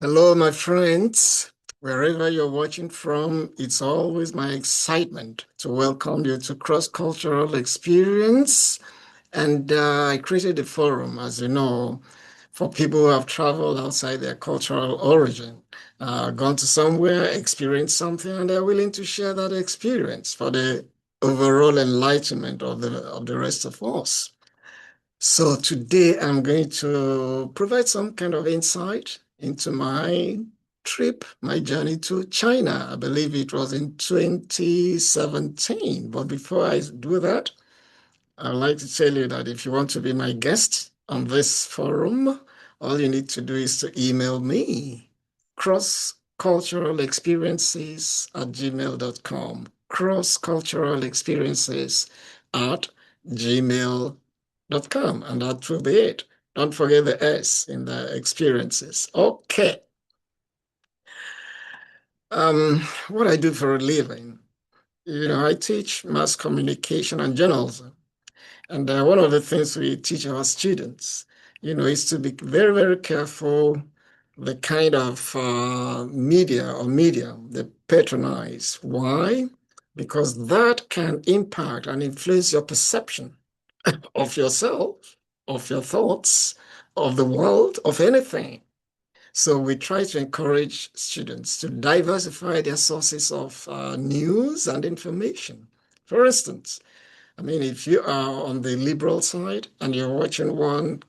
Hello, my friends. Wherever you're watching from, it's always my excitement to welcome you to Cross-Cultural Experience. And I created a forum, as you know, for people who have traveled outside their cultural origin, gone to somewhere, experienced something, and they're willing to share that experience for the overall enlightenment of the rest of us. So today I'm going to provide some kind of insight into my trip, my journey to China. I believe it was in 2017. But before I do that, I'd like to tell you that if you want to be my guest on this forum, all you need to do is to email me, crossculturalexperiences@gmail.com, crossculturalexperiences@gmail.com, and that will be it. Don't forget the S in the experiences. Okay. What I do for a living, I teach mass communication and journalism. And one of the things we teach our students, is to be very, very careful the kind of media or medium they patronize. Why? Because that can impact and influence your perception of yourself, of your thoughts, of the world, of anything. So we try to encourage students to diversify their sources of news and information. For instance, I mean, if you are on the liberal side and you're watching one,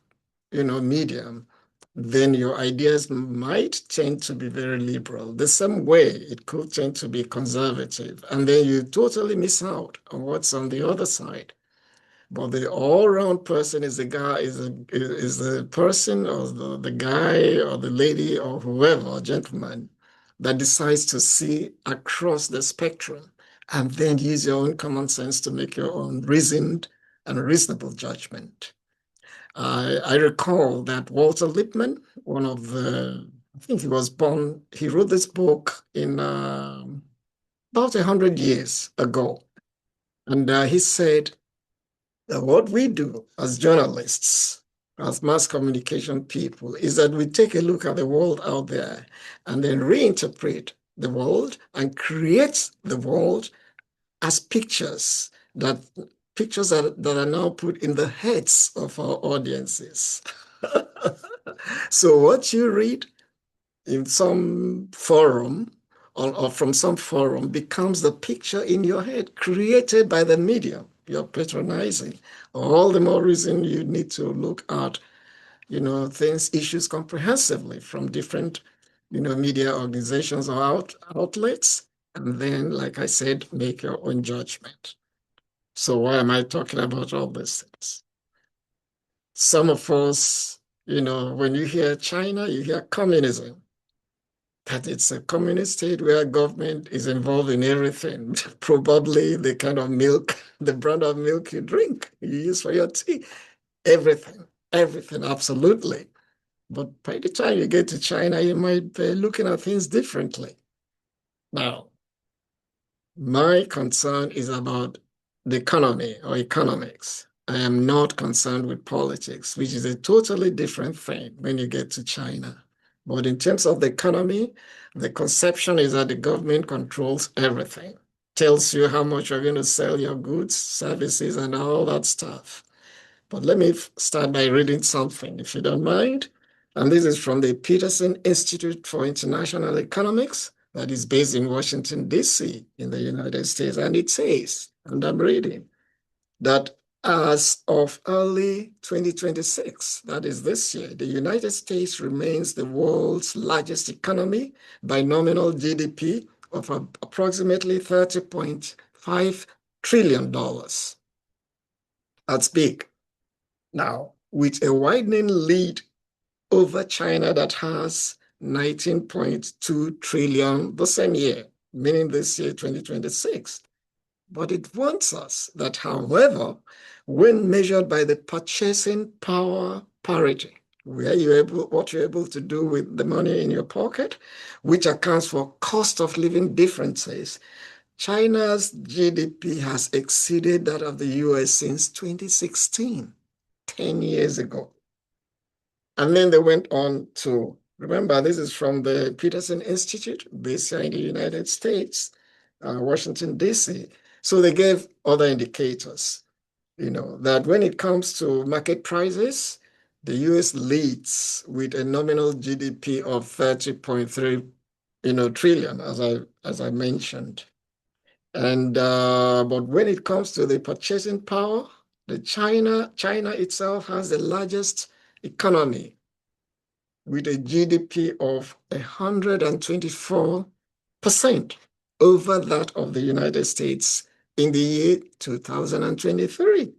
medium, then your ideas might tend to be very liberal. The same way it could tend to be conservative. And then you totally miss out on what's on the other side. But the all-round person is the guy, is the person or the guy or the lady or whoever, gentleman, that decides to see across the spectrum and then use your own common sense to make your own reasoned and reasonable judgment. I recall that Walter Lippmann, I think he was born, he wrote this book in about 100 years ago. And he said, what we do as journalists, as mass communication people, is that we take a look at the world out there and then reinterpret the world and create the world as that that are now put in the heads of our audiences. So what you read in some forum or from some forum becomes the picture in your head created by the medium you're patronizing. All the more reason you need to look at, issues comprehensively from different, media organizations or outlets. And then, like I said, make your own judgment. So why am I talking about all these things? Some of us, when you hear China, you hear communism. That it's a communist state where government is involved in everything. Probably the kind of milk, the brand of milk you drink, you use for your tea, everything, absolutely. But by the time you get to China, you might be looking at things differently. Now, my concern is about the economy or economics. I am not concerned with politics, which is a totally different thing when you get to China. But in terms of the economy, the conception is that the government controls everything, tells you how much you're going to sell your goods, services, and all that stuff. But let me start by reading something, if you don't mind. And this is from the Peterson Institute for International Economics that is based in Washington, D.C., in the United States. And it says, and I'm reading, that as of early 2026, that is this year, the United States remains the world's largest economy by nominal GDP of approximately $30.5 trillion. That's big. Now, with a widening lead over China that has 19.2 trillion the same year, meaning this year, 2026. But it warns us that, however, when measured by the purchasing power parity, what you're able to do with the money in your pocket, which accounts for cost of living differences, China's GDP has exceeded that of the US since 2016, 10 years ago. And then they went on to Remember, this is from the Peterson Institute, based here in the United States, Washington, D.C. So they gave other indicators, that when it comes to market prices, the US leads with a nominal GDP of 30.3, trillion, as I mentioned. And but when it comes to the purchasing power, the China itself has the largest economy with a GDP of 124% over that of the United States in the year 2023.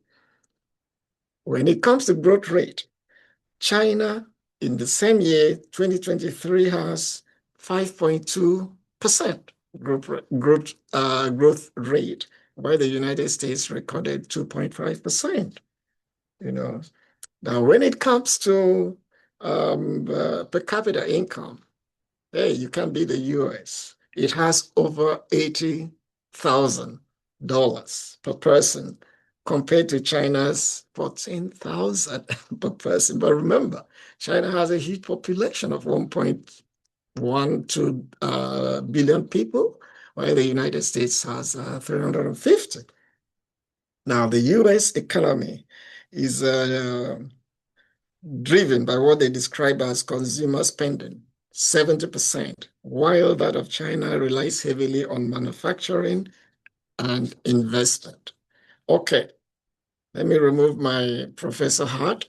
When it comes to growth rate, China in the same year, 2023, has 5.2% growth rate, while the United States recorded 2.5%. You know, now when it comes to per capita income, hey, you can be the US. It has over $80,000 per person compared to China's 14,000 per person. But remember, China has a huge population of 1.12 billion people, while the United States has 350. Now, the US economy is driven by what they describe as consumer spending, 70%, while that of China relies heavily on manufacturing and investment. Okay, let me remove my professor hat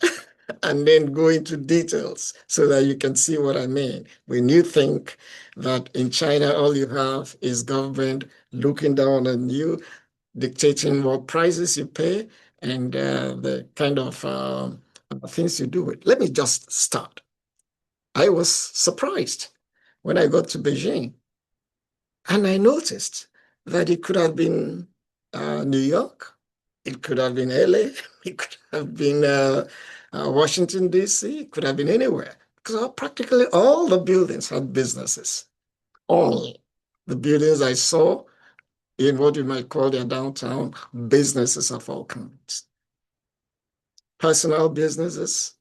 and then go into details so that you can see what I mean. When you think that in China, all you have is government looking down on you, dictating what prices you pay and the kind of things you do with. Let me just start. I was surprised when I got to Beijing and I noticed that it could have been New York, it could have been LA, it could have been Washington, D.C., it could have been anywhere because practically all the buildings had businesses. All the buildings I saw in what you might call their downtown, businesses of all kinds. Personal businesses,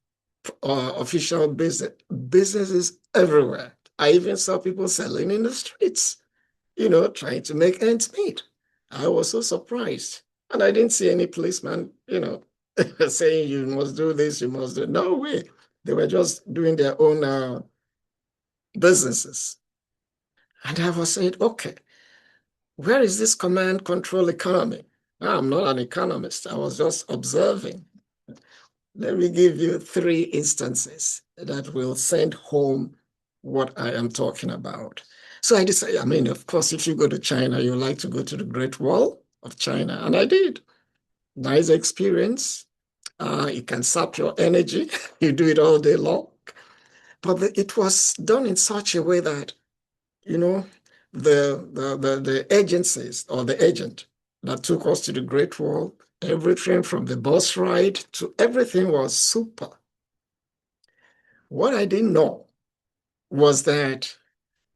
official businesses everywhere. I even saw people selling in the streets, trying to make ends meet. I was so surprised. And I didn't see any policeman, saying you must do this, you must do. No way. They were just doing their own businesses. And I was saying, okay, where is this command control economy? I'm not an economist. I was just observing. Let me give you 3 instances that will send home what I am talking about. So I decided, of course, if you go to China, you like to go to the Great Wall of China. And I did. Nice experience. It can sap your energy. You do it all day long. But it was done in such a way that, you know, the agencies or the agent that took us to the Great Wall, everything from the bus ride to everything was super. What I didn't know was that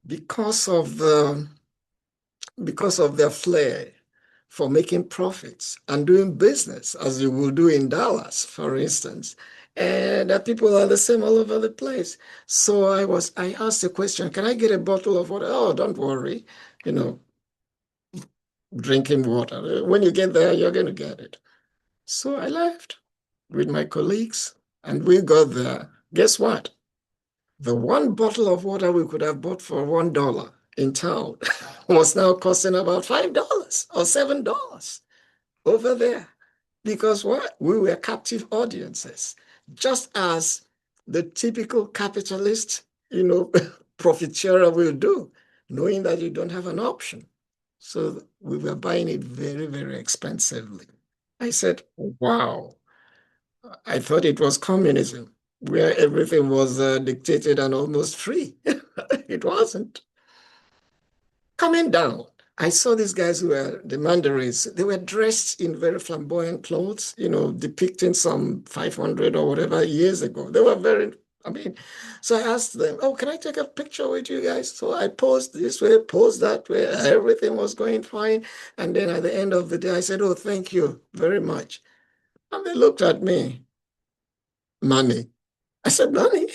because of their flair for making profits and doing business, as you will do in Dallas, for instance, and that people are the same all over the place. So I asked the question, can I get a bottle of water? Oh, don't worry, drinking water. When you get there, you're going to get it. So I left with my colleagues and we got there. Guess what? The one bottle of water we could have bought for $1 in town was now costing about $5 or $7 over there. Because what? We were captive audiences. Just as the typical capitalist, profiteer will do, knowing that you don't have an option. So we were buying it very, very expensively. I said, wow, I thought it was communism, where everything was dictated and almost free. It wasn't. Coming down, I saw these guys who were the mandarins. They were dressed in very flamboyant clothes, depicting some 500 or whatever years ago. They were so I asked them, oh, can I take a picture with you guys? So I posed this way, posed that way. Everything was going fine. And then at the end of the day, I said, oh, thank you very much. And they looked at me, money. I said, money?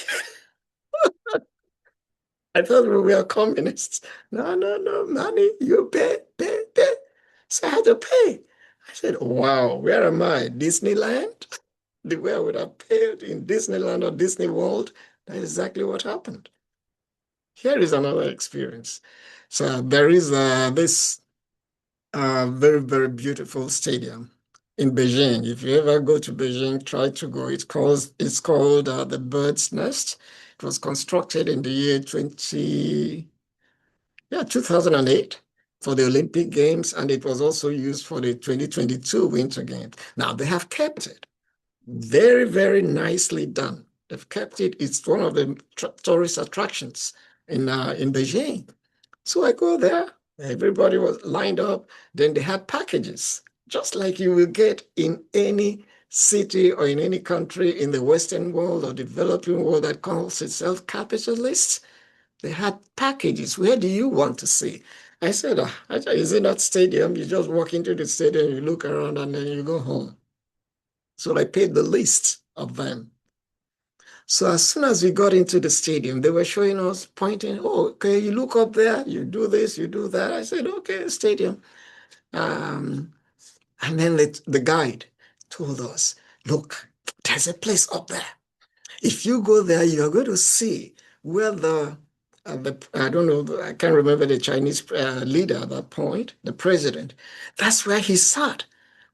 I thought we were communists. No, no, no, money, you pay, pay, pay. So I had to pay. I said, wow, where am I? Disneyland? The way I would have paid in Disneyland or Disney World. That's exactly what happened. Here is another experience. So there is this very, very beautiful stadium in Beijing. If you ever go to Beijing, try to go. It's called the Bird's Nest. It was constructed in the year 2008 for the Olympic Games, and it was also used for the 2022 Winter Games. Now they have kept it. Very, very nicely done. They've kept it. It's one of the tourist attractions in Beijing. So I go there. Everybody was lined up. Then they had packages, just like you will get in any city or in any country in the Western world or developing world that calls itself capitalist. They had packages. Where do you want to see? I said, is it that stadium? You just walk into the stadium, you look around, and then you go home. So I paid the list of them. So as soon as we got into the stadium, they were showing us, pointing, oh, okay, you look up there, you do this, you do that. I said, okay, stadium. Um, and then the guide told us, look, there's a place up there. If you go there, you're going to see where the I don't know, I can't remember the Chinese leader at that point, the president. That's where he sat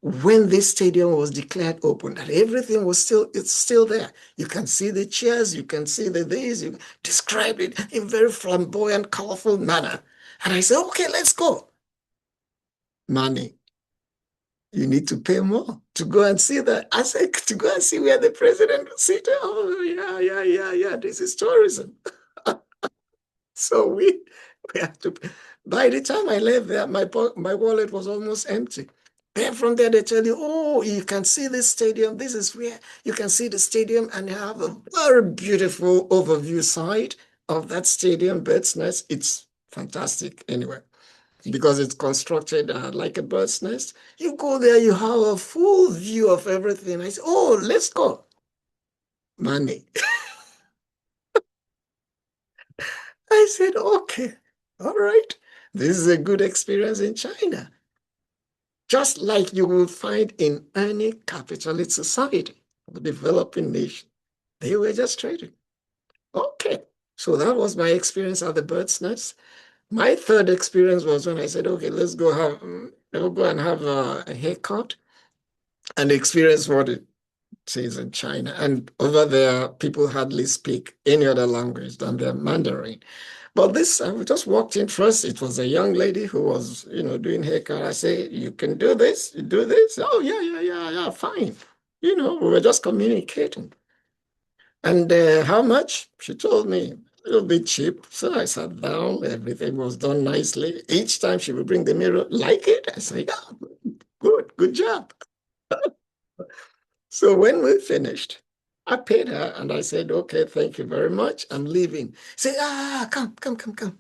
when this stadium was declared open. That everything was it's still there. You can see the chairs, you can see the this. You described it in very flamboyant, colorful manner. And I said, okay, let's go. Money. You need to pay more to go and see that. I said, to go and see where the president was sitting. Oh, yeah, yeah, yeah, yeah. This is tourism. So we have to. By the time I left there, my wallet was almost empty. Then from there, they tell you, oh, you can see this stadium. This is where you can see the stadium and have a very beautiful overview side of that stadium, bird's nest. It's fantastic anyway, because it's constructed like a bird's nest. You go there, you have a full view of everything. I say, oh, let's go. Money. I said, okay, all right. This is a good experience in China, just like you will find in any capitalist society or developing nation. They were just trading. Okay. So that was my experience at the bird's nest. My third experience was when I said, okay, we'll go and have a haircut and experience what it is in China. And over there, people hardly speak any other language than their Mandarin. But this, I just walked in first. It was a young lady who was, doing haircut. I say, you can do this, you do this. Oh, yeah, yeah, yeah, yeah, fine. We were just communicating. And how much? She told me, a little bit cheap. So I sat down. Everything was done nicely. Each time she would bring the mirror, like it? I say, yeah, good job. So when we finished, I paid her and I said, okay, thank you very much. I'm leaving. Say, come, come, come, come.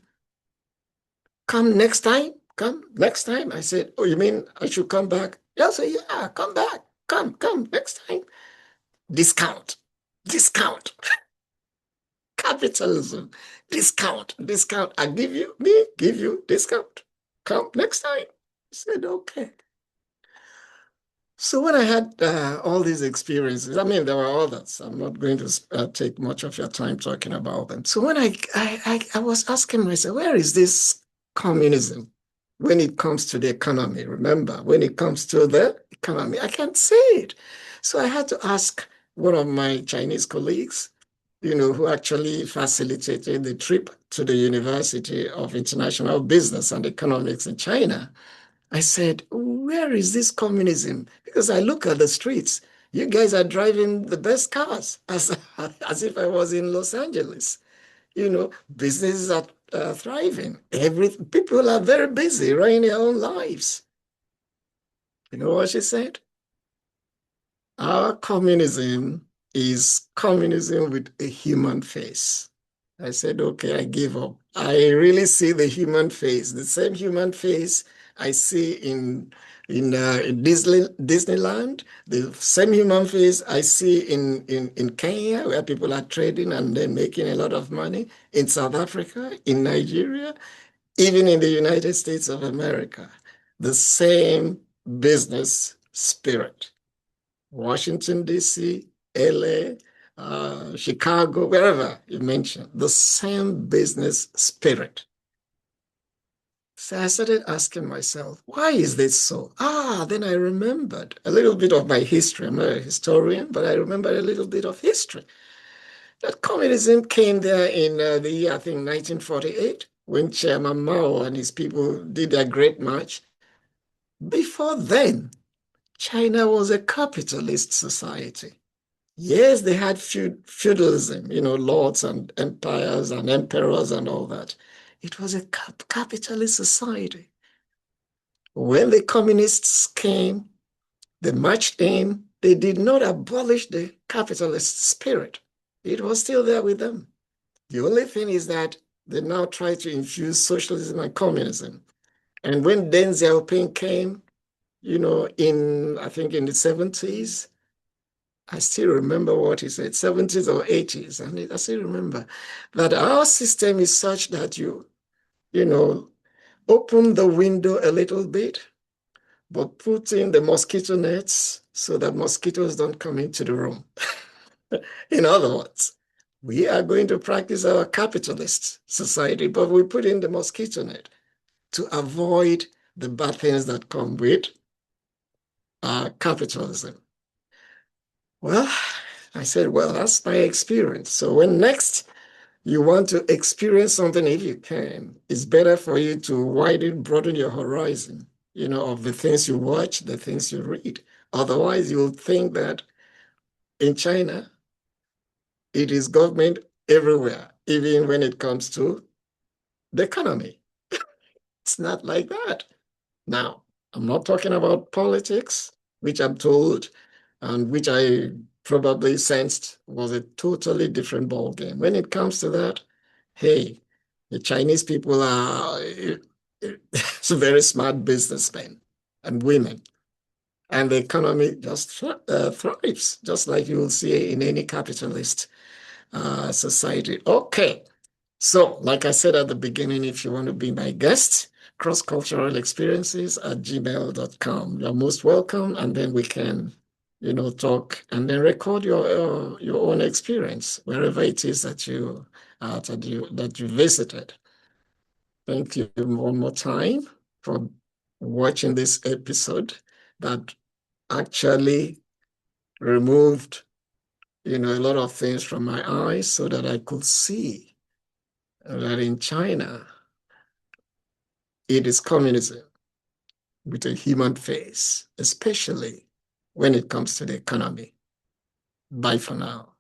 Come next time. Come next time. I said, oh, you mean I should come back? Yeah, I said, yeah, come back. Come next time. Discount. Discount. Capitalism. Discount. I give you discount. Come next time. I said, okay. So when I had all these experiences, I mean, there were others. I'm not going to take much of your time talking about them. So when I was asking myself, where is this communism when it comes to the economy? Remember, when it comes to the economy, I can't see it. So I had to ask one of my Chinese colleagues, who actually facilitated the trip to the University of International Business and Economics in China. I said, where is this communism? Because I look at the streets. You guys are driving the best cars, as if I was in Los Angeles. Businesses are thriving. People are very busy running their own lives. You know what she said? Our communism is communism with a human face. I said, okay, I give up. I really see the human face, the same human face I see in Disneyland, the same human face I see in Kenya, where people are trading and then making a lot of money, in South Africa, in Nigeria, even in the United States of America. The same business spirit. Washington, D.C., LA, Chicago, wherever you mention, the same business spirit. So I started asking myself, why is this so? Then I remembered a little bit of my history. I'm not a historian, but I remembered a little bit of history. That communism came there in the year, I think, 1948, when Chairman Mao and his people did their great march. Before then, China was a capitalist society. Yes, they had feudalism, lords and empires and emperors and all that. It was a capitalist society. When the communists came, they marched in, they did not abolish the capitalist spirit. It was still there with them. The only thing is that they now try to infuse socialism and communism. And when Deng Xiaoping came, I think in the 70s, I still remember what he said, 70s or 80s. And I still remember that our system is such that you know, open the window a little bit, but put in the mosquito nets so that mosquitoes don't come into the room. In other words, we are going to practice our capitalist society, but we put in the mosquito net to avoid the bad things that come with capitalism. Well, I said, well, that's my experience. So when next you want to experience something, if you can, it's better for you to broaden your horizon, of the things you watch, the things you read. Otherwise, you'll think that in China, it is government everywhere, even when it comes to the economy. It's not like that. Now, I'm not talking about politics, which I'm told and which I probably sensed was a totally different ballgame. When it comes to that, hey, the Chinese people are very smart businessmen and women, and the economy just thrives, just like you will see in any capitalist society. Okay, so like I said at the beginning, if you want to be my guest, crossculturalexperiences@gmail.com. You're most welcome, and then we can, talk and then record your own experience wherever it is that you visited. Thank you one more time for watching this episode that actually removed, a lot of things from my eyes so that I could see that in China, it is communism with a human face, especially when it comes to the economy. Bye for now.